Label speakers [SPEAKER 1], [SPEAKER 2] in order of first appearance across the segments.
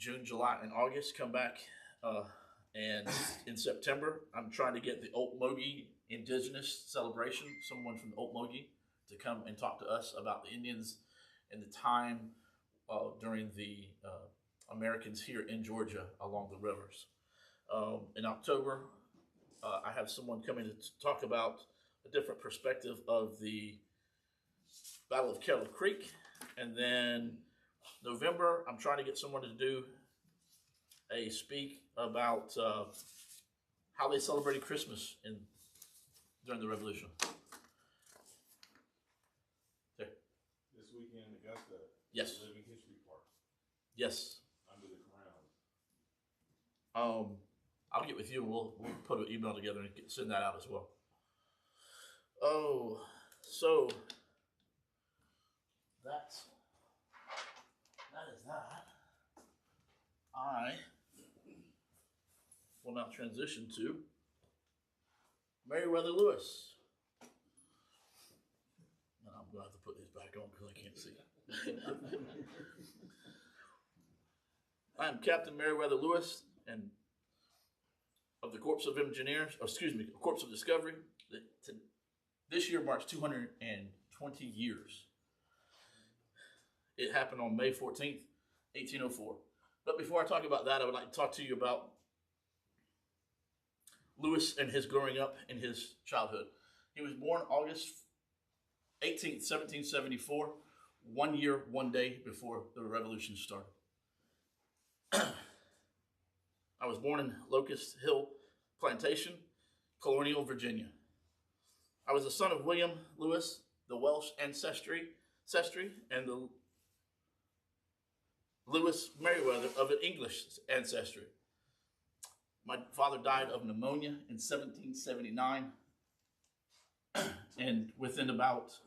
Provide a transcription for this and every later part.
[SPEAKER 1] June, July, and August. Come back, and in September, I'm trying to get the Okmulgee Indigenous celebration, someone from the Okmulgee, to come and talk to us about the Indians and the time during the Americans here in Georgia along the rivers. In October, I have someone coming to talk about a different perspective of the Battle of Kettle Creek. And then November, I'm trying to get someone to do a speak about how they celebrated Christmas during the Revolution. There.
[SPEAKER 2] This weekend in Augusta.
[SPEAKER 1] Yes.
[SPEAKER 2] Living History Park.
[SPEAKER 1] Yes.
[SPEAKER 2] Under the crown.
[SPEAKER 1] I'll get with you. We'll put an email together and send that out as well. Oh, so that is that. I will now transition to Meriwether Lewis. And I'm going to have to put these back on because I can't see. I'm Captain Meriwether Lewis and of the Corps of Engineers, Corps of Discovery. This year marks 220 years. It happened on May 14th, 1804. But before I talk about that, I would like to talk to you about Lewis and his growing up in his childhood. He was born August 18th, 1774, 1 year, 1 day before the Revolution started. I was born in Locust Hill Plantation, Colonial Virginia. I was the son of William Lewis, the Welsh ancestry, and the Lewis Meriwether of an English ancestry. My father died of pneumonia in 1779, and within about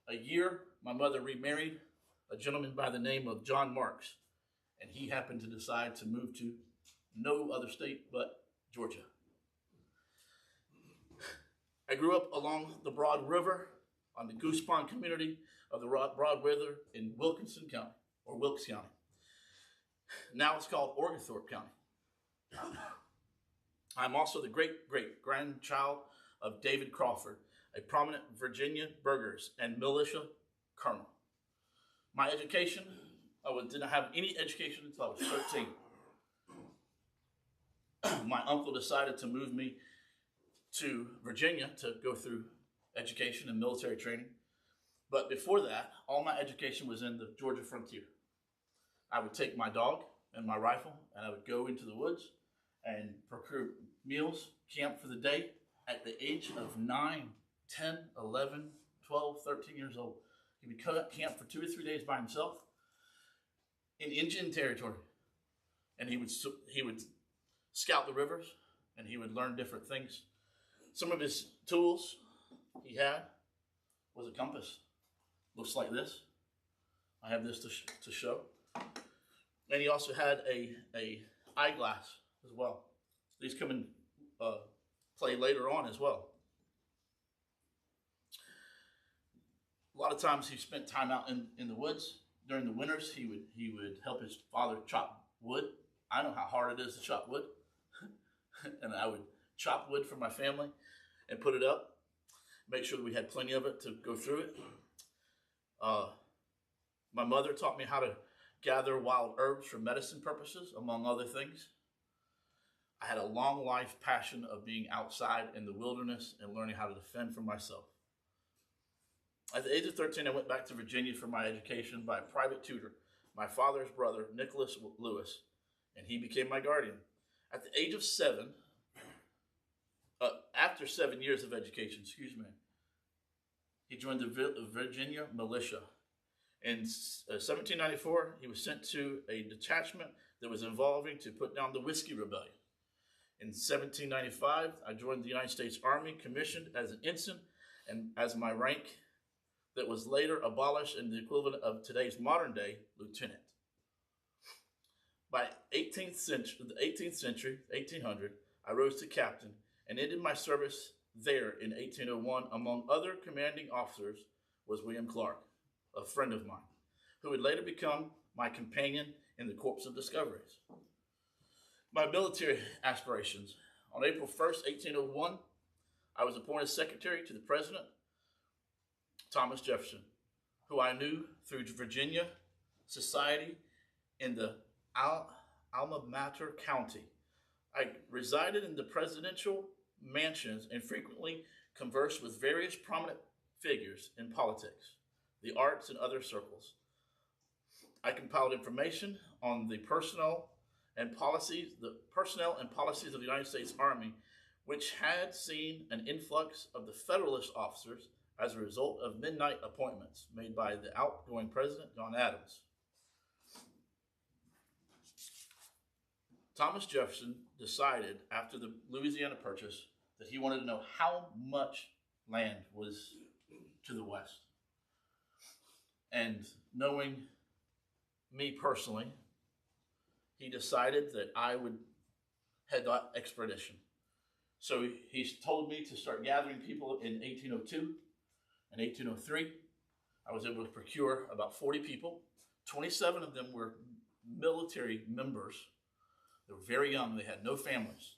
[SPEAKER 1] a year, my mother remarried a gentleman by the name of John Marks, and he happened to decide to move to no other state but Georgia. I grew up along the Broad River on the Goose Pond community of the Broad River in Wilkinson County, or Wilkes County. Now it's called Oglethorpe County. I'm also the great-great-grandchild of David Crawford, a prominent Virginia burghers and militia colonel. My education, I didn't have any education until I was 13. My uncle decided to move me to Virginia to go through education and military training. But before that, all my education was in the Georgia frontier. I would take my dog and my rifle, and I would go into the woods and procure meals, camp for the day at the age of 9, 10, 11, 12, 13 years old. He would camp for 2 or 3 days by himself in Indian territory. And he would scout the rivers, and he would learn different things. Some of his tools he had was a compass. Looks like this. I have this to show. And he also had a eyeglass as well. These come in play later on as well. A lot of times he spent time out in the woods. During the winters, he would help his father chop wood. I know how hard it is to chop wood. And I would chop wood for my family and put it up. Make sure that we had plenty of it to go through it. My mother taught me how to gather wild herbs for medicine purposes, among other things. I had a long life passion of being outside in the wilderness and learning how to defend for myself. At the age of 13, I went back to Virginia for my education by a private tutor, my father's brother, Nicholas Lewis, and he became my guardian. At the age of 7, after 7 years of education, he joined the Virginia militia. In 1794, he was sent to a detachment that was involving to put down the Whiskey Rebellion. In 1795, I joined the United States Army, commissioned as an ensign, and as my rank that was later abolished in the equivalent of today's modern day lieutenant. By the 18th century, 1800, I rose to captain and ended my service there in 1801. Among other commanding officers was William Clark, a friend of mine, who would later become my companion in the Corps of Discoveries. My military aspirations. On April 1st, 1801, I was appointed secretary to the President, Thomas Jefferson, who I knew through Virginia society in the Alma Mater County. I resided in the presidential mansions and frequently conversed with various prominent figures in politics, the arts, and other circles. I compiled information on the personnel and policies of the United States Army, which had seen an influx of the Federalist officers as a result of midnight appointments made by the outgoing President, John Adams. Thomas Jefferson decided after the Louisiana Purchase that he wanted to know how much land was to the west. And knowing me personally, he decided that I would head that expedition. So he told me to start gathering people in 1802 and 1803. I was able to procure about 40 people. 27 of them were military members. They were very young. They had no families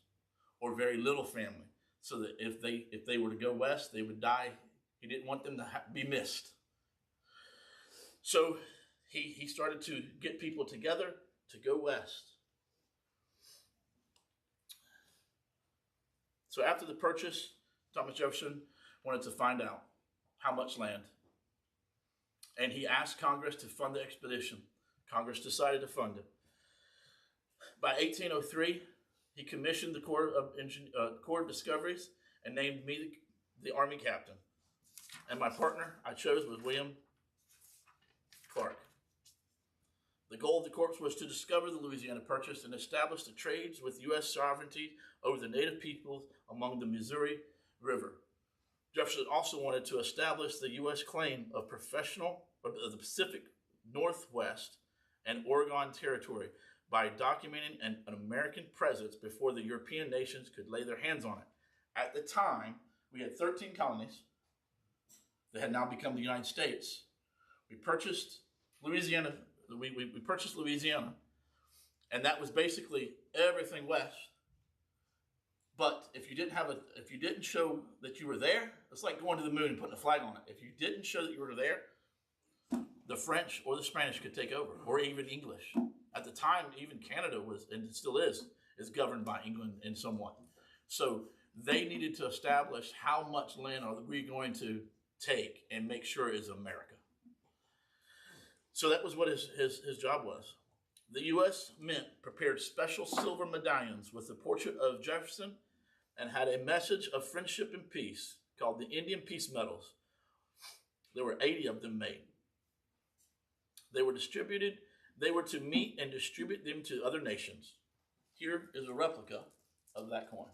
[SPEAKER 1] or very little family. So that if they were to go west, they would die. He didn't want them to be missed. So he started to get people together to go west. So after the purchase, Thomas Jefferson wanted to find out how much land. And he asked Congress to fund the expedition. Congress decided to fund it. By 1803, he commissioned the Corps of Discoveries and named me the Army captain. And my partner I chose was William Clark. The goal of the Corps was to discover the Louisiana Purchase and establish the trades with U.S. sovereignty over the native peoples along the Missouri River. Jefferson also wanted to establish the U.S. claim of the Pacific Northwest and Oregon Territory by documenting an American presence before the European nations could lay their hands on it. At the time, we had 13 colonies that had now become the United States. We purchased Louisiana. We purchased Louisiana, and that was basically everything west. But if you didn't show that you were there, it's like going to the moon and putting a flag on it. If you didn't show that you were there, the French or the Spanish could take over, or even English. At the time, even Canada was, and it still is governed by England in somewhat. So they needed to establish how much land are we going to take and make sure is America. So that was what his job was. The U.S. Mint prepared special silver medallions with the portrait of Jefferson and had a message of friendship and peace called the Indian Peace Medals. There were 80 of them made. They were distributed. They were to meet and distribute them to other nations. Here is a replica of that coin.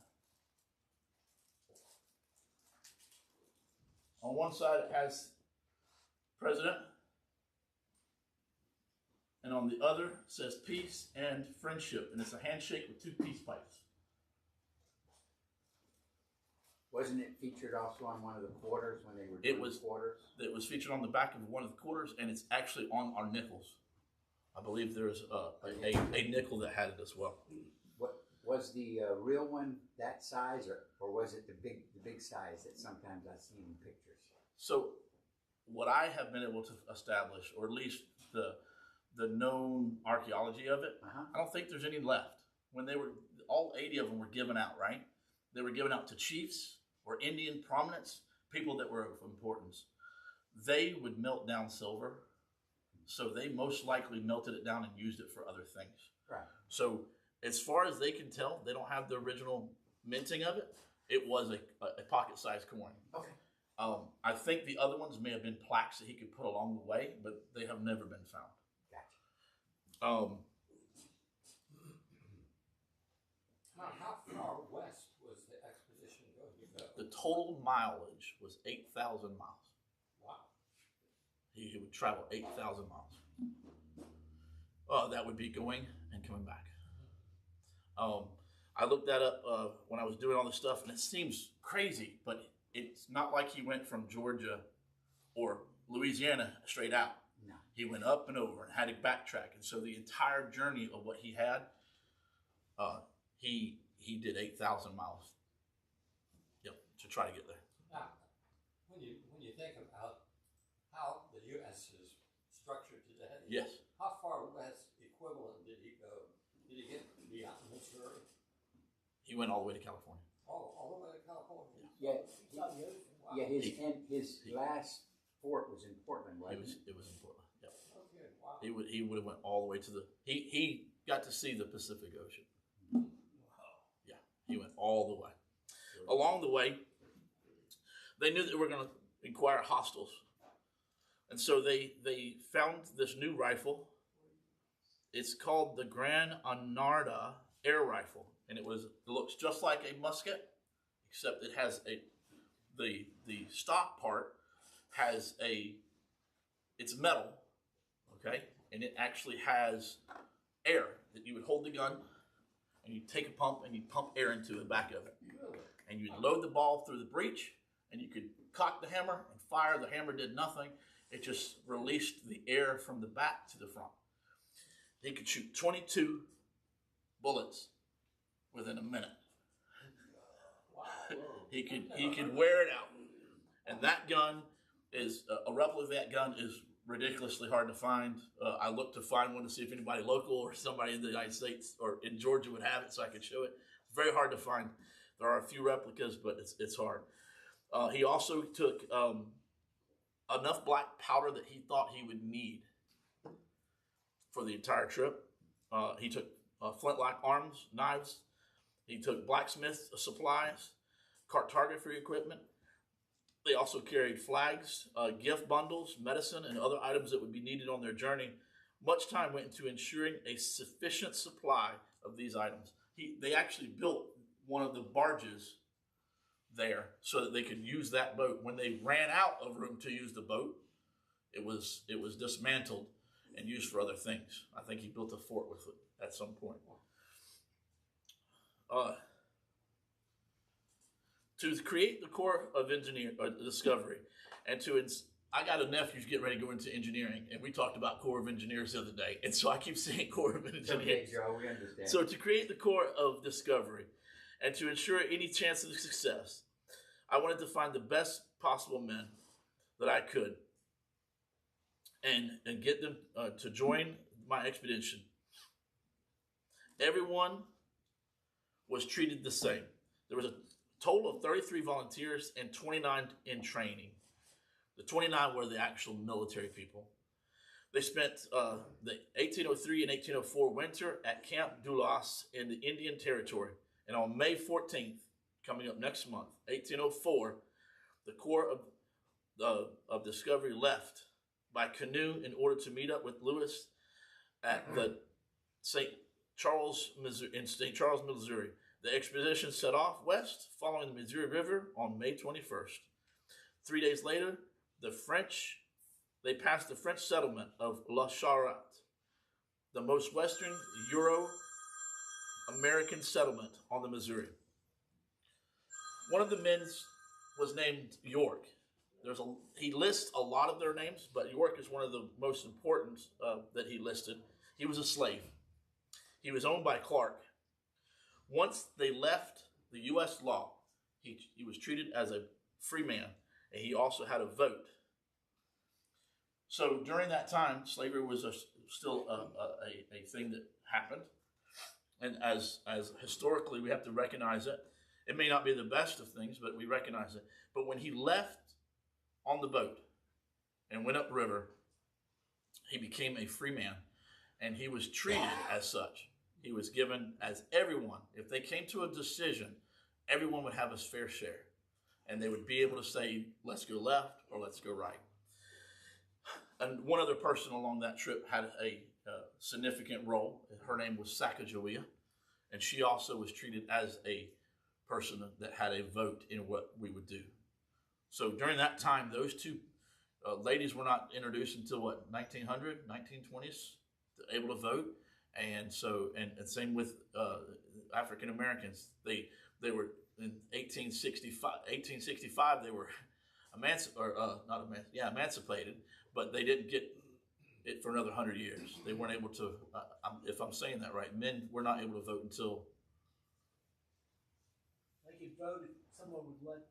[SPEAKER 1] On one side it has President, and on the other says peace and friendship, and it's a handshake with two peace pipes.
[SPEAKER 3] Wasn't it featured also on one of the quarters when they were doing quarters?
[SPEAKER 1] It was featured on the back of one of the quarters, and it's actually on our nickels. I believe there's a nickel that had it as well.
[SPEAKER 3] What was the real one that size, or was it the big size that sometimes I see in pictures?
[SPEAKER 1] So, what I have been able to establish, or at least the known archaeology of it, I don't think there's any left. When they were, all 80 of them were given out, right? They were given out to chiefs or Indian prominence, people that were of importance. They would melt down silver, so they most likely melted it down and used it for other things.
[SPEAKER 3] Right.
[SPEAKER 1] So as far as they can tell, they don't have the original minting of it. It was a pocket-sized coin.
[SPEAKER 3] Okay.
[SPEAKER 1] I think the other ones may have been plaques that he could put along the way, but they have never been found.
[SPEAKER 3] Gotcha.
[SPEAKER 4] How far west was the expedition going to go?
[SPEAKER 1] The total mileage was 8,000 miles.
[SPEAKER 4] Wow.
[SPEAKER 1] He would travel 8,000 miles. That would be going and coming back. I looked that up when I was doing all this stuff, and it seems crazy, but it's not like he went from Georgia or Louisiana straight out.
[SPEAKER 3] No.
[SPEAKER 1] He went up and over and had to backtrack. And so the entire journey of what he had, he did 8,000 miles. Yep, to try to get there.
[SPEAKER 4] Now, when you think about how the U.S. is structured today,
[SPEAKER 1] Yes.
[SPEAKER 4] how far west equivalent did he go? Did he get beyond Missouri?
[SPEAKER 1] He went all the way to California.
[SPEAKER 4] Oh, all the way to California?
[SPEAKER 3] Yeah.
[SPEAKER 4] Beside the ocean? Wow.
[SPEAKER 3] Yeah, his last fort was in Portland, wasn't it?
[SPEAKER 1] It was in Portland. Yep.
[SPEAKER 4] Okay, wow.
[SPEAKER 1] He would have went all the way to he got to see the Pacific Ocean. Yeah, he went all the way. Along the way, they knew that they were going to inquire hostiles, and so they found this new rifle. It's called the Gran Anarda air rifle, and it looks just like a musket, except it has the stock part has it's metal, okay, and it actually has air that you would hold the gun and you take a pump and you pump air into the back of it, and you'd load the ball through the breech and you could cock the hammer and fire. The hammer did nothing. It just released the air from the back to the front. He could shoot 22 bullets within a minute. He could wear it out. And that gun is a replica of that gun is ridiculously hard to find. I looked to find one to see if anybody local or somebody in the United States or in Georgia would have it so I could show it. It's very hard to find. There are a few replicas, but it's hard. He also took enough black powder that he thought he would need for the entire trip. He took flintlock arms, knives. He took blacksmith supplies, cartography equipment. They also carried flags, gift bundles, medicine, and other items that would be needed on their journey. Much time went into ensuring a sufficient supply of these items. They actually built one of the barges there so that they could use that boat. When they ran out of room to use the boat, it was dismantled and used for other things. I think he built a fort with it at some point. To create the Corps of Discovery, and I got a nephew who's getting ready to go into engineering, and we talked about Corps of Engineers the other day, and so I keep saying Corps of Engineers.
[SPEAKER 3] Okay, Joe, we understand.
[SPEAKER 1] So to create the Corps of Discovery, and to ensure any chance of success, I wanted to find the best possible men that I could, and get them to join my expedition. Everyone was treated the same. There was a total of 33 volunteers and 29 in training. The 29 were the actual military people. They spent the 1803 and 1804 winter at Camp Dulas in the Indian Territory. And on May 14th, coming up next month, 1804, the Corps of Discovery left by canoe in order to meet up with Lewis at the St. Charles, Missouri. The expedition set off west, following the Missouri River on May 21st. 3 days later, they passed the French settlement of La Charette, the most western Euro-American settlement on the Missouri. One of the men was named York. He lists a lot of their names, but York is one of the most important that he listed. He was a slave. He was owned by Clark. Once they left the U.S. law, he was treated as a free man, and he also had a vote. So during that time, slavery was still a thing that happened. And as historically, we have to recognize it. It may not be the best of things, but we recognize it. But when he left on the boat and went upriver, he became a free man, and he was treated as such. He was given as everyone. If they came to a decision, everyone would have a fair share. And they would be able to say, let's go left or let's go right. And one other person along that trip had a significant role. Her name was Sacagawea. And she also was treated as a person that had a vote in what we would do. So during that time, those two ladies were not introduced until 1900, 1920s, able to vote. And so, and same with African Americans. They were in 1865. They were emancipated, but they didn't get it for another 100 years. They weren't able to, if I'm saying that right, men were not able to vote until.
[SPEAKER 5] They could vote if someone would let them.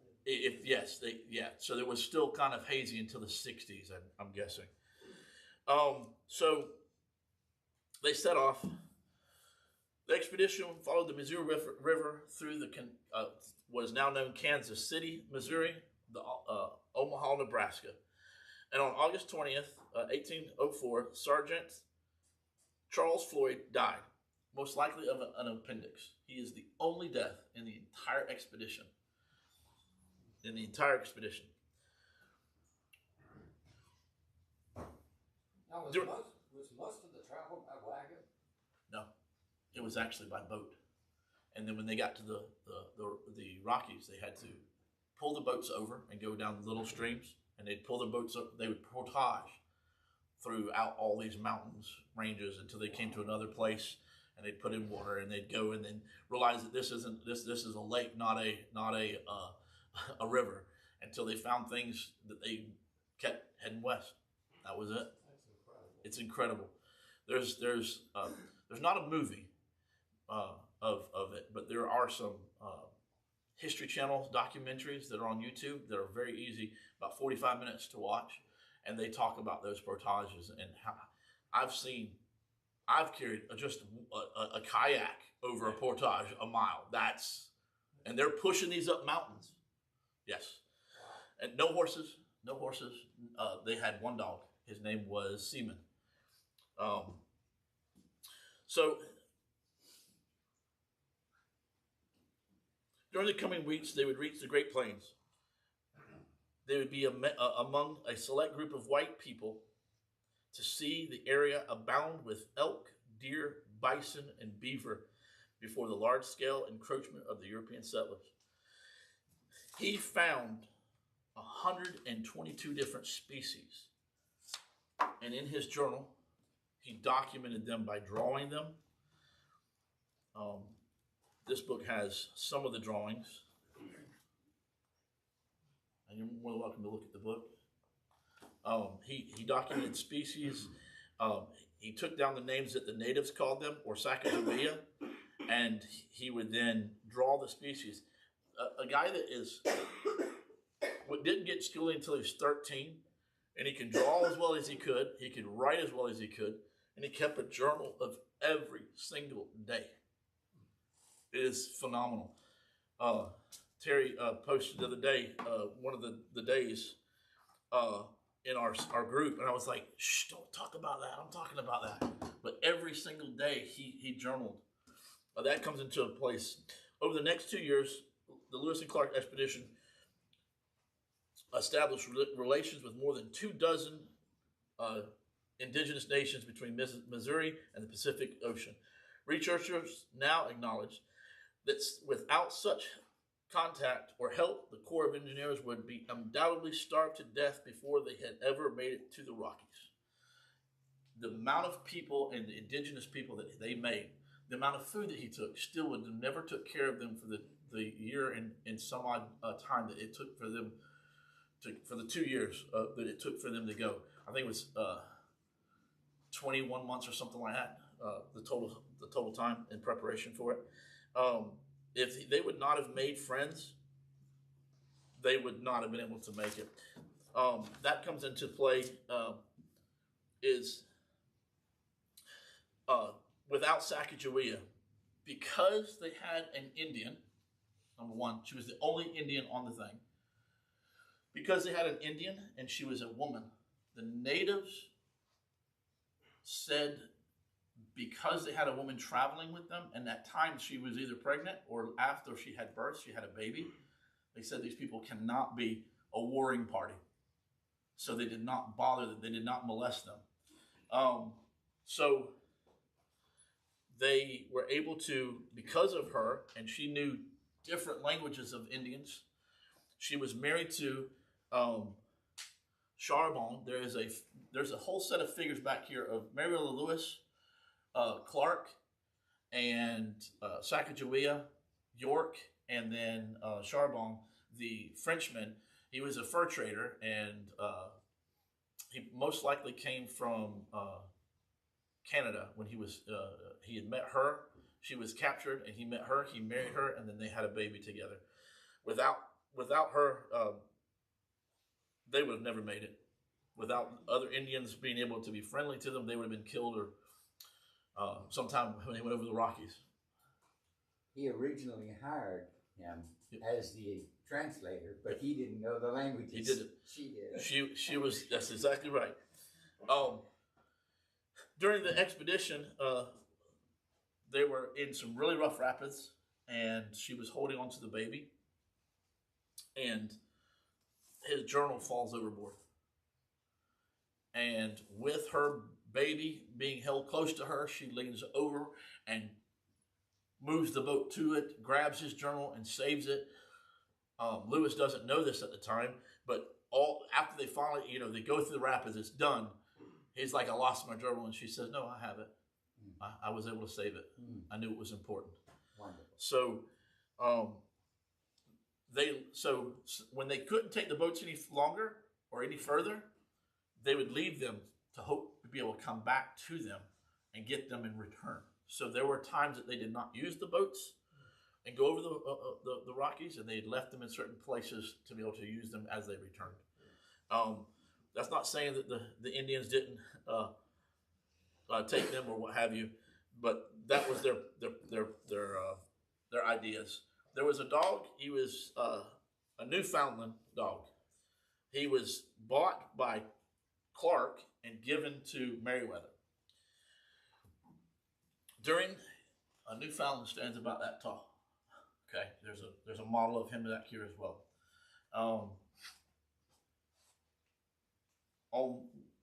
[SPEAKER 1] So there was still kind of hazy until the 60s, I'm guessing. So they set off. The expedition followed the Missouri River through what is now known Kansas City, Missouri, the Omaha, Nebraska. And on August 20th, 1804, Sergeant Charles Floyd died, most likely of an appendix. He is the only death in the entire expedition. Now,
[SPEAKER 4] was most of the travel by wagon?
[SPEAKER 1] No, it was actually by boat. And then when they got to the Rockies, they had to pull the boats over and go down the little streams, and they'd pull the boats up. They would portage throughout all these mountains ranges until they came to another place, and they'd put in water, and they'd go and then realize that this is a lake, not a river, until they found things that they kept heading west. That was it.
[SPEAKER 4] That's incredible.
[SPEAKER 1] It's incredible. There's not a movie of it, but there are some History Channel documentaries that are on YouTube that are very easy, about 45 minutes to watch, and they talk about those portages and how I've carried just a kayak over a portage a mile. And they're pushing these up mountains. Yes. And no horses. They had one dog. His name was Seaman. So during the coming weeks, they would reach the Great Plains. They would be among a select group of white people to see the area abound with elk, deer, bison, and beaver before the large-scale encroachment of the European settlers. He found 122 different species, and in his journal, he documented them by drawing them. This book has some of the drawings, and you're more than welcome to look at the book. He documented species. He took down the names that the natives called them, or Sacagawea, and he would then draw the species. A guy that didn't get schooling until he was 13, and he could draw as well as he could write as well as he could, and he kept a journal of every single day. It is phenomenal. Terry posted the other day, one of the days in our group, and I was like, shh, don't talk about that. I'm talking about that. But every single day he journaled. That comes into place. Over the next 2 years, the Lewis and Clark expedition established relations with more than 24 indigenous nations between Missouri and the Pacific Ocean. Researchers now acknowledge that without such contact or help, the Corps of Engineers would be undoubtedly starved to death before they had ever made it to the Rockies. The amount of people and the indigenous people that they made, the amount of food that he took, still would have never took care of them for the year and some odd time that it took for them for the 2 years that it took for them to go. I think it was 21 months or something like that. The total time in preparation for it. If they would not have made friends, they would not have been able to make it. That comes into play without Sacagawea, because they had an Indian. Number one, she was the only Indian on the thing. Because they had an Indian and she was a woman, the natives said because they had a woman traveling with them, and that time she was either pregnant or after she had birth, she had a baby, they said these people cannot be a warring party. So they did not bother them. They did not molest them. So they were able to, because of her, and she knew different languages of Indians. She was married to Charbon. There's a whole set of figures back here of Mary Lewis, Clark, and Sacagawea, York, and then Charbon, the Frenchman. He was a fur trader, and he most likely came from Canada when he had met her. She was captured, and he met her. He married her, and then they had a baby together. Without her, they would have never made it. Without other Indians being able to be friendly to them, they would have been killed or sometime when they went over the Rockies.
[SPEAKER 3] He originally hired him as the translator, but he didn't know the languages.
[SPEAKER 1] He didn't.
[SPEAKER 3] She did.
[SPEAKER 1] She was. That's exactly right. During the expedition, they were in some really rough rapids, and she was holding onto the baby, and his journal falls overboard. And with her baby being held close to her, she leans over and moves the boat to it, grabs his journal, and saves it. Lewis doesn't know this at the time, but after they finally, they go through the rapids, it's done. He's like, I lost my journal, and she says, no, I have it. I was able to save it. I knew it was important.
[SPEAKER 3] Wonderful.
[SPEAKER 1] So, when they couldn't take the boats any longer or any further, they would leave them to hope to be able to come back to them and get them in return. So there were times that they did not use the boats and go over the Rockies, and they had left them in certain places to be able to use them as they returned. That's not saying that the Indians didn't take them or what have you, but that was their ideas. There was a dog. He was a Newfoundland dog. He was bought by Clark and given to Meriwether. A Newfoundland stands about that tall. Okay, there's a model of him back here as well.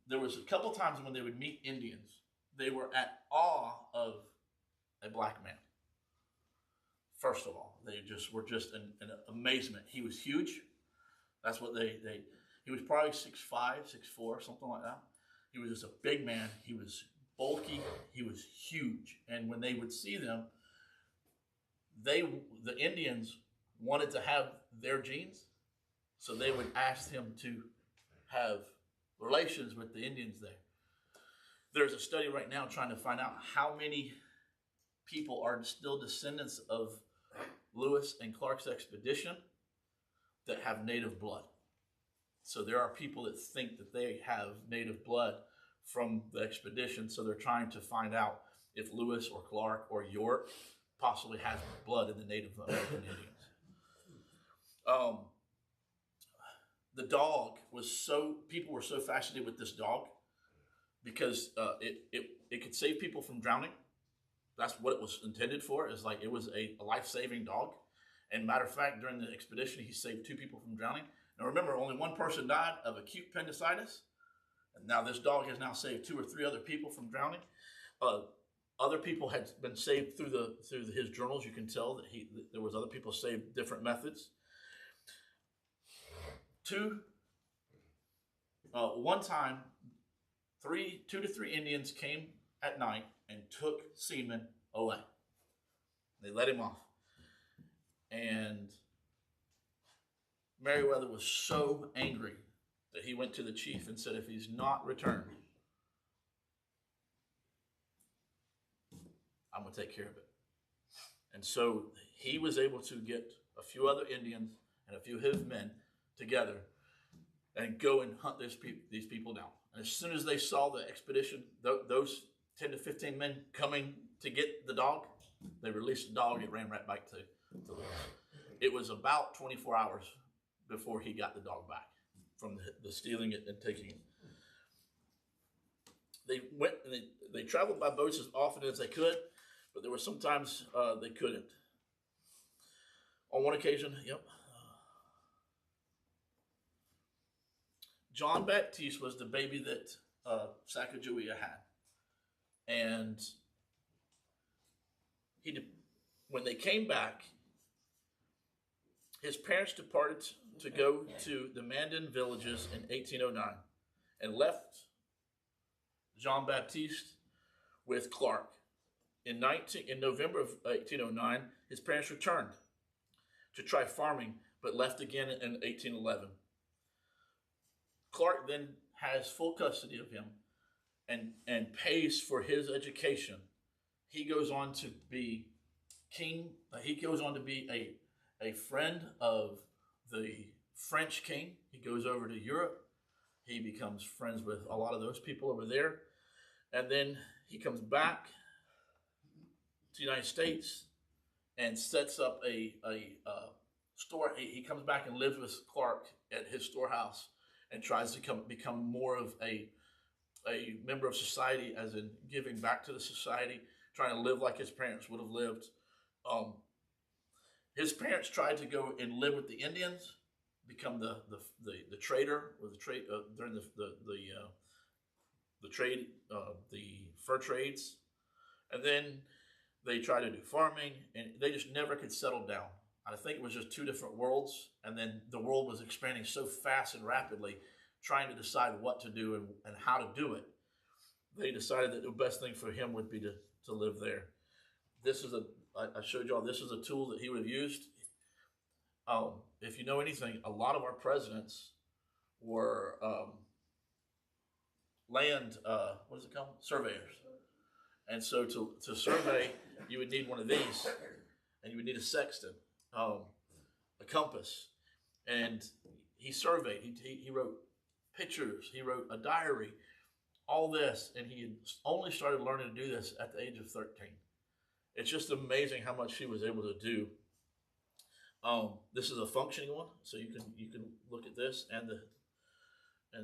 [SPEAKER 1] There was a couple times when they would meet Indians, they were at awe of a black man. First of all, they just were just in amazement. He was huge. That's what he was probably 6'5", 6'4", something like that. He was just a big man. He was bulky. He was huge. And when they would see them, the Indians wanted to have their genes, so they would ask him to have relations with the Indians there. There's a study right now trying to find out how many people are still descendants of Lewis and Clark's expedition that have native blood. So there are people that think that they have native blood from the expedition, so they're trying to find out if Lewis or Clark or York possibly has blood in the Native American Indians. The dog people were so fascinated with this dog because it could save people from drowning. That's what it was intended for. It was a life-saving dog. And matter of fact, during the expedition, he saved 2 people from drowning. Now remember, only one person died of acute appendicitis. And now this dog has now saved 2 or 3 other people from drowning. Other people had been saved through his journals. You can tell that there was other people saved different methods. One time, 2 to 3 Indians came at night and took Seaman away. They let him off. And Meriwether was so angry that he went to the chief and said, if he's not returned, I'm going to take care of it. And so he was able to get a few other Indians and a few of his men together and go and hunt these people down. And as soon as they saw the expedition, those 10 to 15 men coming to get the dog, they released the dog. It ran right back to Lewis. It was about 24 hours before he got the dog back from the stealing it and taking it. They went and they traveled by boats as often as they could, but there were sometimes they couldn't. On one occasion, John Baptiste was the baby that Sacagawea had. And when they came back, his parents departed to go to the Mandan villages in 1809 and left John Baptiste with Clark. In November of 1809, his parents returned to try farming, but left again in 1811. Clark then has full custody of him and pays for his education. He goes on to be king. He goes on to be a friend of the French king. He goes over to Europe. He becomes friends with a lot of those people over there. And then he comes back to the United States and sets up a store. He comes back and lives with Clark at his storehouse and tries to become more of a member of society, as in giving back to the society, trying to live like his parents would have lived. His parents tried to go and live with the Indians, become the trader or the trade during the trade, the fur trades, and then they tried to do farming, and they just never could settle down. I think it was just two different worlds, and then the world was expanding so fast and rapidly, trying to decide what to do and how to do it. They decided that the best thing for him would be to live there. This is I showed y'all, this is a tool that he would have used. If you know anything, a lot of our presidents were land, what is it called? Surveyors. And so to survey, you would need one of these, and you would need a sextant, a compass. And he surveyed, he wrote pictures, he wrote a diary, all this, and he had only started learning to do this at the age of 13. It's just amazing how much he was able to do. This is a functioning one, so you can look at this and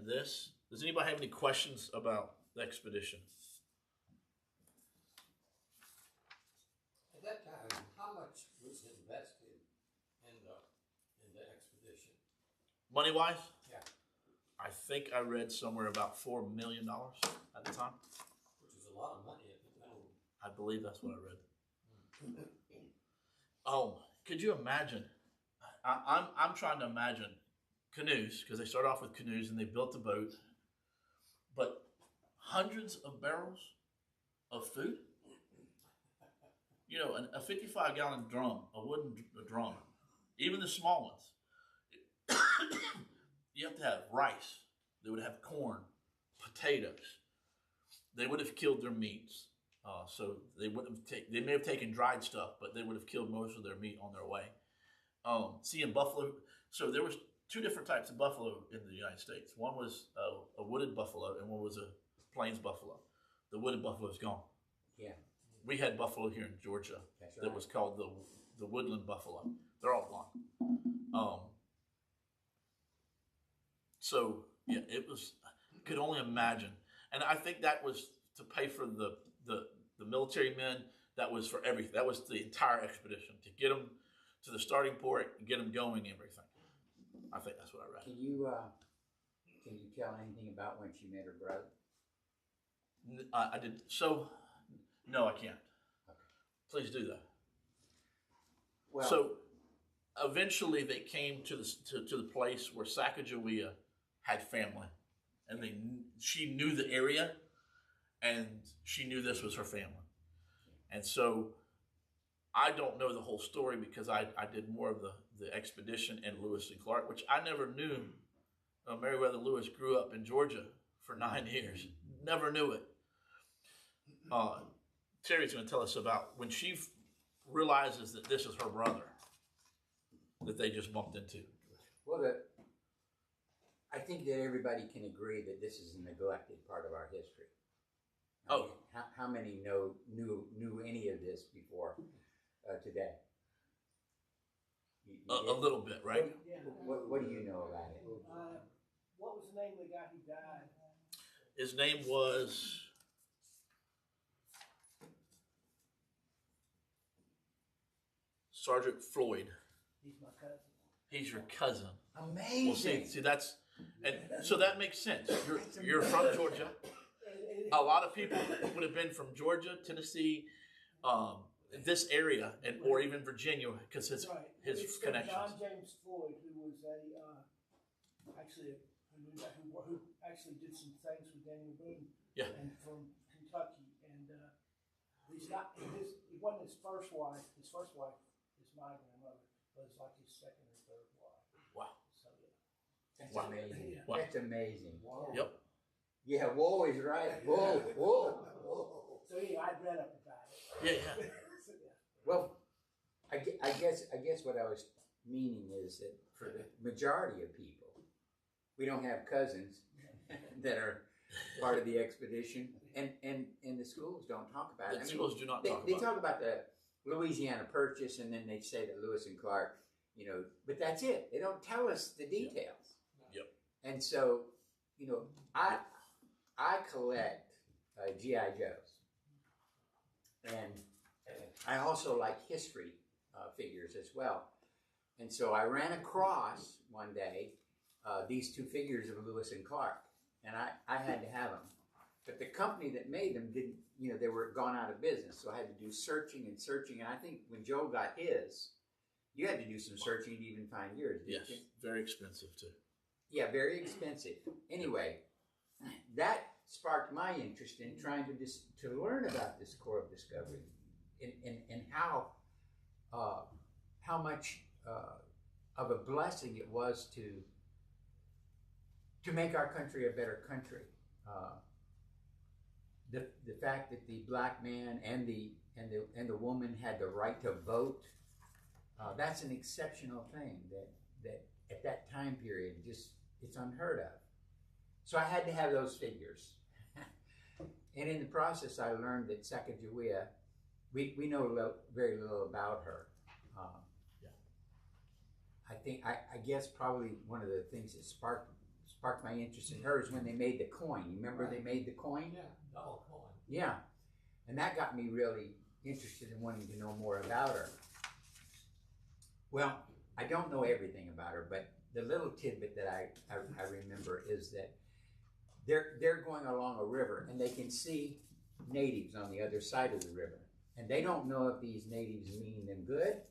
[SPEAKER 1] this. Does anybody have any questions about the expedition?
[SPEAKER 4] At that time, how much was invested in the expedition?
[SPEAKER 1] Money wise?
[SPEAKER 4] Yeah.
[SPEAKER 1] I think I read somewhere about $4 million at the time.
[SPEAKER 4] Which is a lot of money at the time.
[SPEAKER 1] I believe that's what I read. Could you imagine? I'm trying to imagine canoes, because they start off with canoes and they built the boat, but hundreds of barrels of food. You know, a 55-gallon drum, a wooden drum, even the small ones. You have to have rice. They would have corn, potatoes. They would have killed their meats. So they may have taken dried stuff, but they would have killed most of their meat on their way. Seeing buffalo. So there was two different types of buffalo in the United States. One was a wooded buffalo, and one was a plains buffalo. The wooded buffalo is gone. Yeah. We had buffalo here in Georgia. That's right. That was called the woodland buffalo. They're all gone. So yeah, it was. Could only imagine, and I think that was to pay for the military men. That was for everything. That was the entire expedition, to get them to the starting port and get them going and everything. I think that's what I read.
[SPEAKER 3] Can you tell anything about when she met her brother?
[SPEAKER 1] I did. So, no, I can't. Okay. Please do that. Well, so eventually they came to the place where Sacagawea had family, and she knew the area, and she knew this was her family. And so I don't know the whole story, because I did more of the expedition and Lewis and Clark, which I never knew. Meriwether Lewis grew up in Georgia for 9 years. Never knew it. Terry's going to tell us about when she realizes that this is her brother that they just bumped into.
[SPEAKER 3] Well, I think that everybody can agree that this is a neglected part of our history. I mean, how many knew any of this before today?
[SPEAKER 1] A little bit, right?
[SPEAKER 3] What do you know about it?
[SPEAKER 5] What was the name of the guy who died?
[SPEAKER 1] His name was Sergeant Floyd.
[SPEAKER 5] He's my cousin.
[SPEAKER 1] He's your cousin.
[SPEAKER 3] Amazing.
[SPEAKER 1] Well, see, that's, and so that makes sense. You're from Georgia. A lot of people would have been from Georgia, Tennessee, this area, or even Virginia, because his connections.
[SPEAKER 5] John James Floyd, who was who actually did some things with Daniel Boone, and from Kentucky, and he's not it wasn't his first wife. His first wife is my grandmother, but it's like his second or third wife.
[SPEAKER 1] Wow.
[SPEAKER 5] So
[SPEAKER 3] that's amazing. Yeah. Wow. That's amazing.
[SPEAKER 5] Wow.
[SPEAKER 1] Yep.
[SPEAKER 3] Yeah, wool is right. Wool, wool, wool.
[SPEAKER 5] So anyway, I read up about it.
[SPEAKER 1] Yeah, yeah.
[SPEAKER 5] So, yeah.
[SPEAKER 3] Well, I guess what I was meaning is that for the majority of people, we don't have cousins that are part of the expedition, and the schools don't talk about it.
[SPEAKER 1] The schools do not talk
[SPEAKER 3] they
[SPEAKER 1] about it.
[SPEAKER 3] talk about the Louisiana Purchase, and then they say that Lewis and Clark, but that's it. They don't tell us the details.
[SPEAKER 1] Yep.
[SPEAKER 3] And so, I collect GI Joes, and I also like history figures as well. And so I ran across one day these two figures of Lewis and Clark, and I had to have them. But the company that made them didn't, they were gone out of business. So I had to do searching. And I think when Joe got his, you had to do some searching to even find yours, didn't you?
[SPEAKER 1] Yes, very expensive too.
[SPEAKER 3] Yeah, very expensive. Anyway, that sparked my interest in trying to learn about this Corps of Discovery and how much of a blessing it was to make our country a better country. The fact that the black man and the woman had the right to vote, that's an exceptional thing that at that time period it's unheard of. So I had to have those figures. And in the process I learned that Sacagawea, we know very little about her. I guess probably one of the things that sparked my interest in her is when they made the coin. You remember they made the coin?
[SPEAKER 4] Yeah, dollar coin.
[SPEAKER 3] Yeah. And that got me really interested in wanting to know more about her. Well, I don't know everything about her, but the little tidbit that I remember is that they're going along a river and they can see natives on the other side of the river. And they don't know if these natives mean them good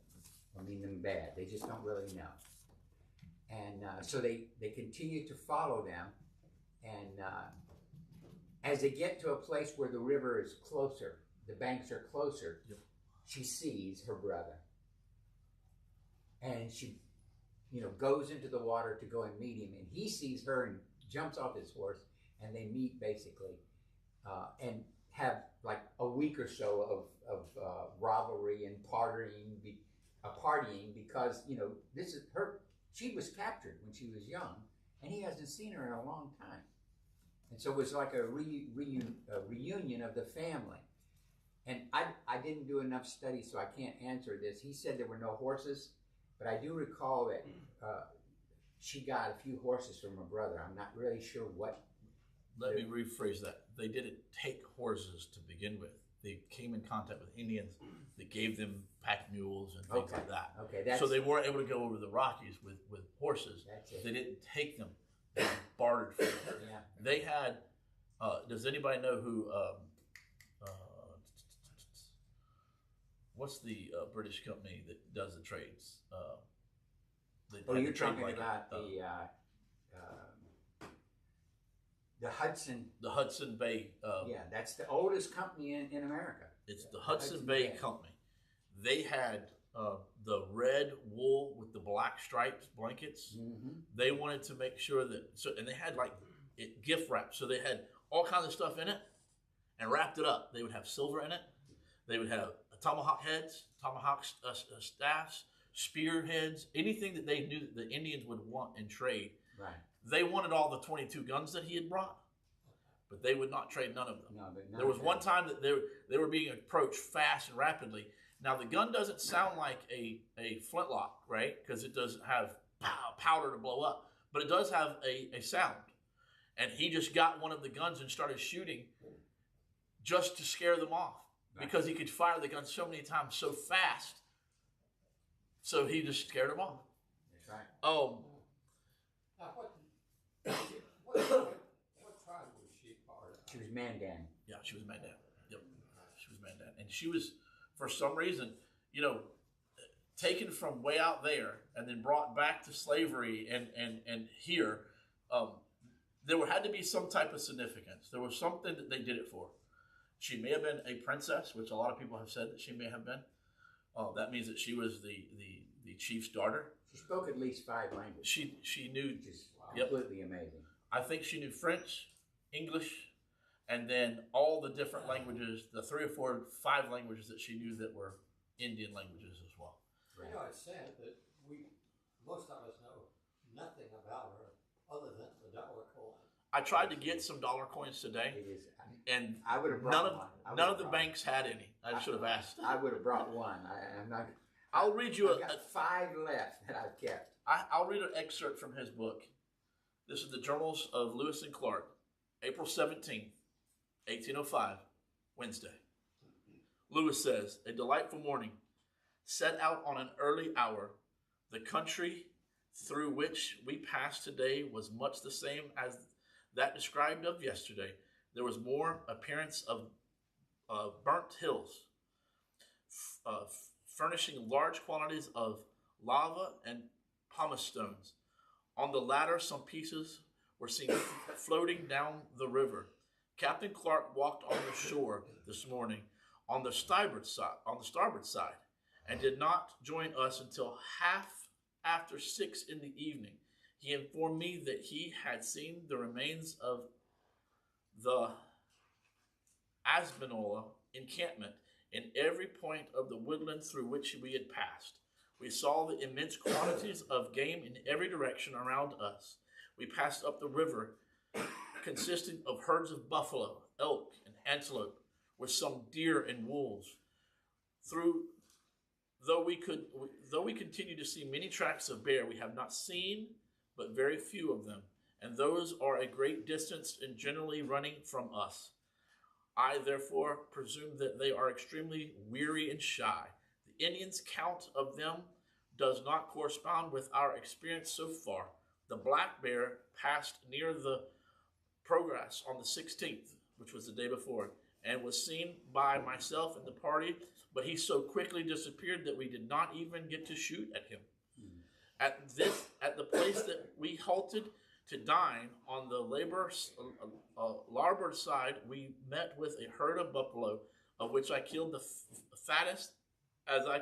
[SPEAKER 3] or mean them bad. They just don't really know. And so they continue to follow them. And as they get to a place where the river is closer, the banks are closer,
[SPEAKER 1] yep.
[SPEAKER 3] She sees her brother. And she, goes into the water to go and meet him. And he sees her and jumps off his horse. And they meet basically and have like a week or so of rivalry and partying because, this is her. She was captured when she was young, and he hasn't seen her in a long time. And so it was like a reunion of the family. And I didn't do enough study, so I can't answer this. He said there were no horses, but I do recall that she got a few horses from her brother. I'm not really sure what.
[SPEAKER 1] Let me rephrase that. They didn't take horses to begin with. They came in contact with Indians that gave them pack mules and things like that.
[SPEAKER 3] Okay,
[SPEAKER 1] so they weren't able to go over the Rockies with horses. They didn't take them. They bartered for them.
[SPEAKER 3] Yeah.
[SPEAKER 1] They had, does anybody know who, what's the British company that does the trades?
[SPEAKER 3] You're talking about the Hudson.
[SPEAKER 1] The Hudson Bay.
[SPEAKER 3] Yeah, that's the oldest company in America.
[SPEAKER 1] It's the Hudson Bay Company. They had the red wool with the black stripes blankets.
[SPEAKER 3] Mm-hmm.
[SPEAKER 1] They wanted to make sure that, and they had like it gift wrap. So they had all kinds of stuff in it and wrapped it up. They would have silver in it. They would have tomahawk heads, tomahawk staffs, spear heads, anything that they knew that the Indians would want in trade.
[SPEAKER 3] Right.
[SPEAKER 1] They wanted all the 22 guns that he had brought, but they would not trade none of them.
[SPEAKER 3] No,
[SPEAKER 1] there was one time that they were being approached fast and rapidly. Now, the gun doesn't sound like a flintlock, right? Because it doesn't have powder to blow up, but it does have a sound. And he just got one of the guns and started shooting just to scare them off, because he could fire the gun so many times so fast. So he just scared them off.
[SPEAKER 3] That's right.
[SPEAKER 4] Now, what tribe was she part of?
[SPEAKER 3] She was Mandan.
[SPEAKER 1] Yeah, she was Mandan. Yep, she was Mandan, and she was, for some reason, taken from way out there and then brought back to slavery and here. There had to be some type of significance. There was something that they did it for. She may have been a princess, which a lot of people have said that she may have been. That means that she was the chief's daughter.
[SPEAKER 3] She spoke at least 5 languages.
[SPEAKER 1] She knew.
[SPEAKER 3] Which is completely amazing.
[SPEAKER 1] I think she knew French, English, and then all the different languages, the 3 or 4, 5 languages that she knew that were Indian languages as well.
[SPEAKER 4] You know, it's sad that most of us know nothing about her other than the dollar coin.
[SPEAKER 1] I tried to get some dollar coins today,
[SPEAKER 3] It is.
[SPEAKER 1] and
[SPEAKER 3] I would have brought one.
[SPEAKER 1] none of the banks had any. I should have asked.
[SPEAKER 3] I would have brought one. I'm not.
[SPEAKER 1] I'll read you
[SPEAKER 3] I've got 5 left that I've kept.
[SPEAKER 1] I'll read an excerpt from his book. This is the Journals of Lewis and Clark, April 17th, 1805, Wednesday. Lewis says, a delightful morning. Set out on an early hour. The country through which we passed today was much the same as that described of yesterday. There was more appearance of burnt hills, furnishing large quantities of lava and pumice stones. On the latter, some pieces were seen floating down the river. Captain Clark walked on the shore this morning on the starboard side, and did not join us until half after 6 in the evening. He informed me that he had seen the remains of the Asbanola encampment in every point of the woodland through which we had passed. We saw the immense quantities of game in every direction around us. We passed up the river, consisting of herds of buffalo, elk, and antelope, with some deer and wolves. Though we continue to see many tracks of bear, we have not seen but very few of them, and those are a great distance and generally running from us. I therefore presume that they are extremely weary and shy. The Indians' count of them does not correspond with our experience so far. The black bear passed near the Progress on the 16th, which was the day before, and was seen by myself and the party, but he so quickly disappeared that we did not even get to shoot at him. At the place that we halted to dine on the larboard side, we met with a herd of buffalo, of which I killed the fattest as I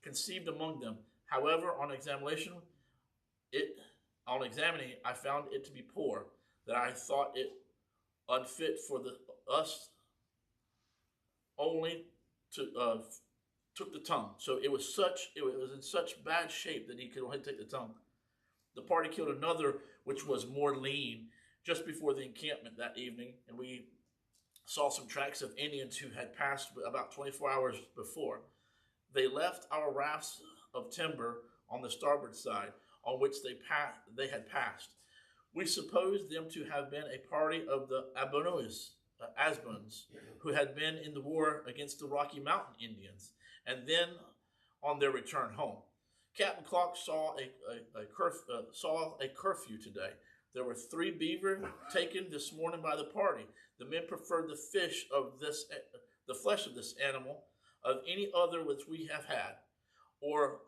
[SPEAKER 1] conceived among them. However, on examining, I found it to be poor, that I thought it unfit for us only to took the tongue. So it was in such bad shape that he could only take the tongue. The party killed another, which was more lean, just before the encampment that evening, and we saw some tracks of Indians who had passed about 24 hours before. They left our rafts of timber on the starboard side, on which they had passed. We supposed them to have been a party of the Asbans, who had been in the war against the Rocky Mountain Indians, and then on their return home. Captain Clark saw a curfew today. There were 3 beaver taken this morning by the party. The men preferred the flesh of this animal of any other which we have had, or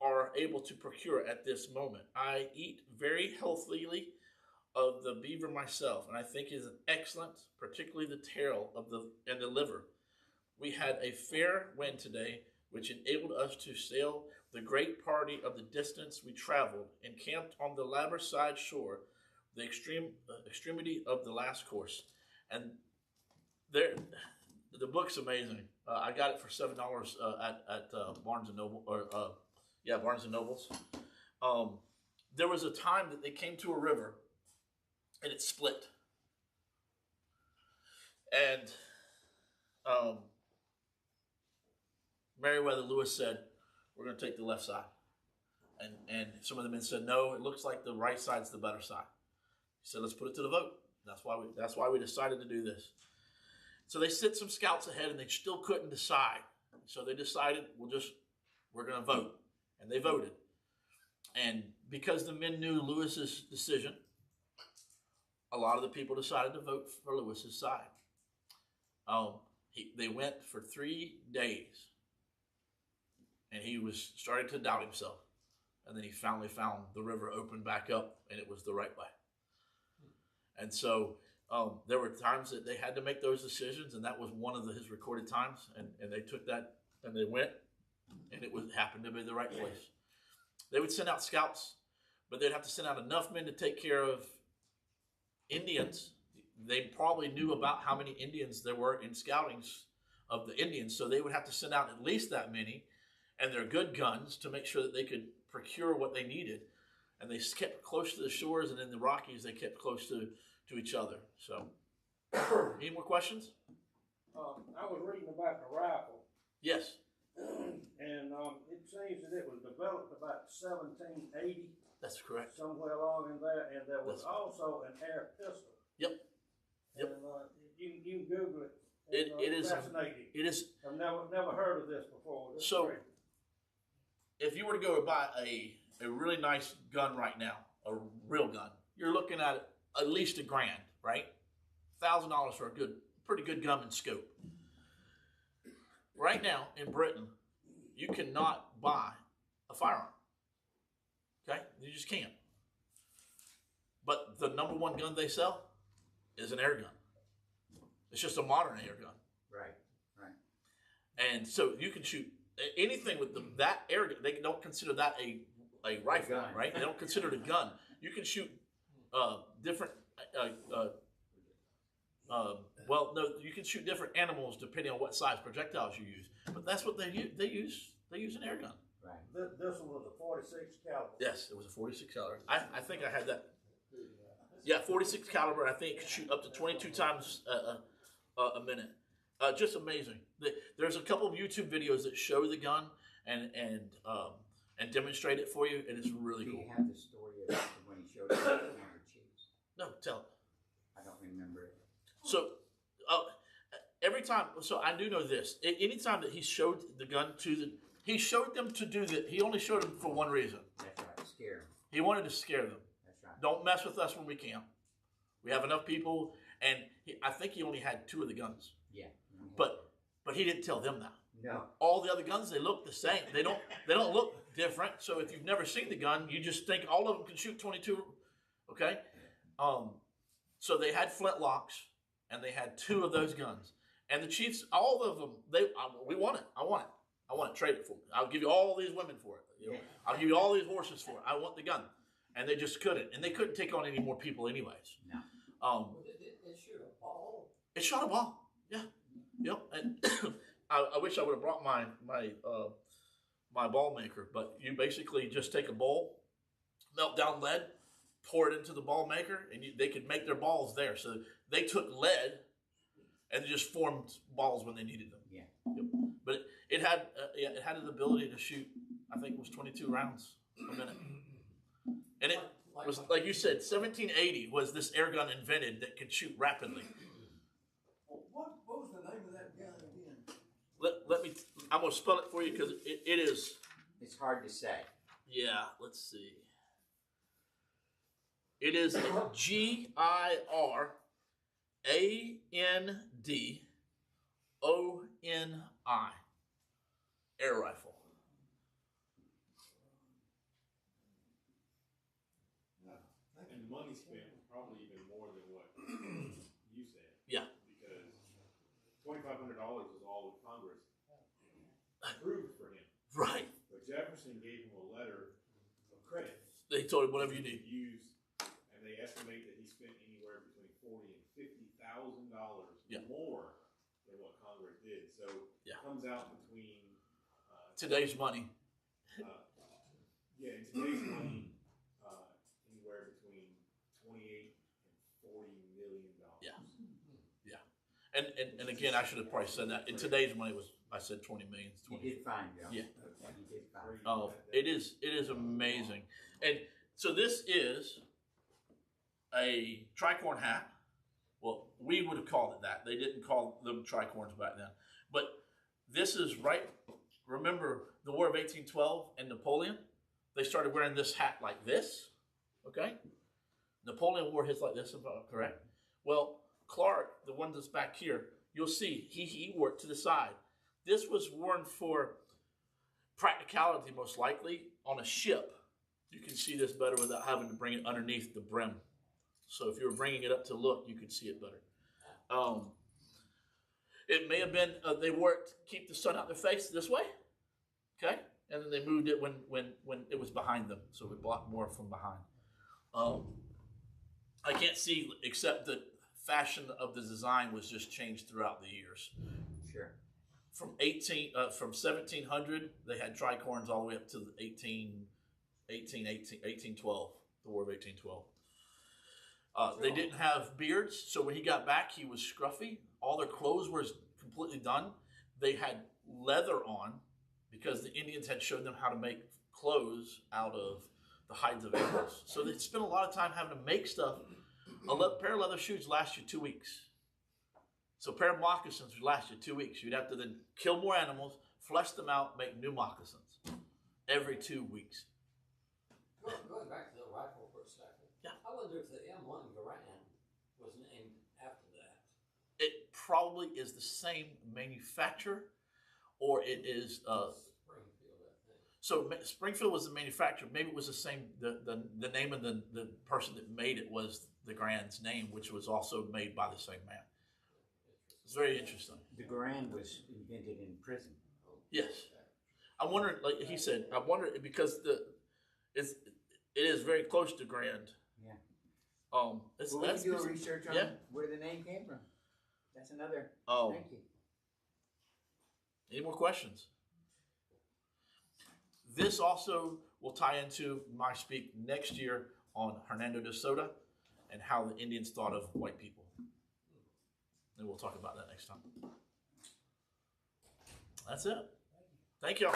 [SPEAKER 1] are able to procure at this moment. I eat very healthily of the beaver myself, and I think it is excellent, particularly the tail and the liver. We had a fair wind today, which enabled us to sail the great party of the distance we traveled, and camped on the larboard side shore, the extremity of the last course. And there, the book's amazing. I got it for $7 at Barnes and Noble, Barnes and Nobles. There was a time that they came to a river, and it split. And Meriwether Lewis said, "We're going to take the left side." And some of the men said, "No, it looks like the right side's the better side." He said, "Let's put it to the vote." That's why we decided to do this. So they sent some scouts ahead, and they still couldn't decide. So they decided, we're going to vote. And they voted. And because the men knew Lewis's decision, a lot of the people decided to vote for Lewis's side. They went for 3 days, and he was starting to doubt himself. And then he finally found the river open back up, and it was the right way. And so there were times that they had to make those decisions, and that was one of his recorded times. And they took that, and they went, and it happened to be the right place. They would send out scouts, but they'd have to send out enough men to take care of Indians, they probably knew about how many Indians there were in scoutings of the Indians, so they would have to send out at least that many, and they're good guns to make sure that they could procure what they needed. And they kept close to the shores, and in the Rockies, they kept close to each other. So, any more questions?
[SPEAKER 6] I was reading about the rifle,
[SPEAKER 1] Yes.
[SPEAKER 6] and it seems that it was developed about 1780,
[SPEAKER 1] That's correct.
[SPEAKER 6] somewhere along in there, and there was
[SPEAKER 1] That's
[SPEAKER 6] also an air pistol.
[SPEAKER 1] Yep. Yep.
[SPEAKER 6] And you can Google it.
[SPEAKER 1] It is
[SPEAKER 6] fascinating.
[SPEAKER 1] It is.
[SPEAKER 6] I've never heard of this before. This is
[SPEAKER 1] So,
[SPEAKER 6] great.
[SPEAKER 1] if you were to go buy a really nice gun right now, a real gun, you're looking at least $1,000, right? $1,000 for a pretty good gun and scope. Right now in Britain, you cannot buy a firearm. Okay, you just can't. But the number one gun they sell is an air gun. It's just a modern air gun.
[SPEAKER 3] Right.
[SPEAKER 1] And so you can shoot anything with that air gun. They don't consider that a rifle,
[SPEAKER 3] gun.
[SPEAKER 1] right? They don't consider it a gun. You can shoot different. Well, no, you can shoot different animals depending on what size projectiles you use. But that's what they use. They use an air gun.
[SPEAKER 3] Right.
[SPEAKER 6] This one was a 46 caliber.
[SPEAKER 1] Yes, it was a 46 caliber. I think I had that. Yeah, 46 caliber. I think could shoot up to 22 times a minute. Just amazing. There's a couple of YouTube videos that show the gun and demonstrate it for you, and it's really
[SPEAKER 3] Do
[SPEAKER 1] cool.
[SPEAKER 3] you have the story about when he showed us the Commander Chiefs?
[SPEAKER 1] No, tell.
[SPEAKER 3] I don't remember it.
[SPEAKER 1] So every time, so I do know this. Anytime that he showed the gun he showed them to do that. He only showed them for one reason.
[SPEAKER 3] That's right. Scare him.
[SPEAKER 1] He wanted to scare them.
[SPEAKER 3] That's right.
[SPEAKER 1] Don't mess with us when we camp. We have enough people, and I think he only had 2 of the guns.
[SPEAKER 3] Yeah.
[SPEAKER 1] But he didn't tell them that.
[SPEAKER 3] No.
[SPEAKER 1] All the other guns, they look the same. They don't look different. So if you've never seen the gun, you just think all of them can shoot 22. Okay. So they had flintlocks, and they had 2 of those guns. And the Chiefs, all of them, we want it. I want it. I want to trade it for me. I'll give you all these women for it. You know, I'll give you all these horses for it. I want the gun. And they just couldn't. And they couldn't take on any more people anyways.
[SPEAKER 3] No.
[SPEAKER 4] It shoot a ball.
[SPEAKER 1] It shot a ball. Yeah. Yep. And I wish I would have brought my ball maker, but you basically just take a bowl, melt down lead, pour it into the ball maker, and they could make their balls there. So they took lead and just formed balls when they needed them.
[SPEAKER 3] Yeah.
[SPEAKER 1] Yep. But it had an ability to shoot, I think it was 22 rounds a minute. And it was, like you said, 1780 was this air gun invented that could shoot rapidly.
[SPEAKER 4] What was the name of that gun again?
[SPEAKER 1] Let me, I'm going to spell it for you because it is.
[SPEAKER 3] It's hard to say.
[SPEAKER 1] Yeah, let's see. It is a GIRANDONI air rifle.
[SPEAKER 2] And the money spent was probably even more than what you said.
[SPEAKER 1] Yeah.
[SPEAKER 2] Because $2,500 was all that Congress approved for him.
[SPEAKER 1] Right.
[SPEAKER 2] But Jefferson gave him a letter of credit.
[SPEAKER 1] They told him whatever you need.
[SPEAKER 2] Use, and they estimate that he spent anywhere between $40,000 and $50,000 more than what Congress did. So it comes out between
[SPEAKER 1] today's money.
[SPEAKER 2] In today's money, anywhere between $28 and $40 million.
[SPEAKER 1] Yeah. And again, I should have probably said that. In today's money I said 20 million.
[SPEAKER 3] You did fine, Joe.
[SPEAKER 1] Yeah.
[SPEAKER 3] You did fine.
[SPEAKER 1] Oh, it is amazing. And so this is a tricorn hat. Well, we would have called it that. They didn't call them tricorns back then. But this is remember the War of 1812 and Napoleon? They started wearing this hat like this, okay? Napoleon wore his like this, if I'm correct. Well, Clark, the one that's back here, you'll see he wore it to the side. This was worn for practicality, most likely, on a ship. You can see this better without having to bring it underneath the brim. So if you were bringing it up to look, you could see it better. It may have been, they wore it to keep the sun out their face this way, okay? And then they moved it when it was behind them, so it blocked more from behind. I can't see except the fashion of the design was just changed throughout the years.
[SPEAKER 3] Sure.
[SPEAKER 1] From 1700, they had tricorns all the way up to the 1812, the War of 1812. They didn't have beards, so when he got back, he was scruffy. All their clothes were completely done. They had leather on because the Indians had showed them how to make clothes out of the hides of animals. So they spent a lot of time having to make stuff. A pair of leather shoes last you 2 weeks. So a pair of moccasins would last you 2 weeks. You'd have to then kill more animals, flesh them out, make new moccasins every 2 weeks.
[SPEAKER 4] Going back to the rifle for a second.
[SPEAKER 1] Yeah.
[SPEAKER 4] I wonder if the M1 Garand was named after that.
[SPEAKER 1] It probably is the same manufacturer, or it is
[SPEAKER 4] Springfield, I think.
[SPEAKER 1] so Springfield was the manufacturer. Maybe it was the same. The name of the person that made it was the Grand's name, which was also made by the same man. It's very interesting.
[SPEAKER 3] The Garand was invented in prison.
[SPEAKER 1] Yes, I wonder. Like he said, I wonder because it is very close to Grand.
[SPEAKER 3] Yeah.
[SPEAKER 1] Well,
[SPEAKER 3] We can do a research on where the name came from. That's another. Thank you.
[SPEAKER 1] Any more questions? This also will tie into my speak next year on Hernando de Soto and how the Indians thought of white people. And we'll talk about that next time. That's it. Thank y'all.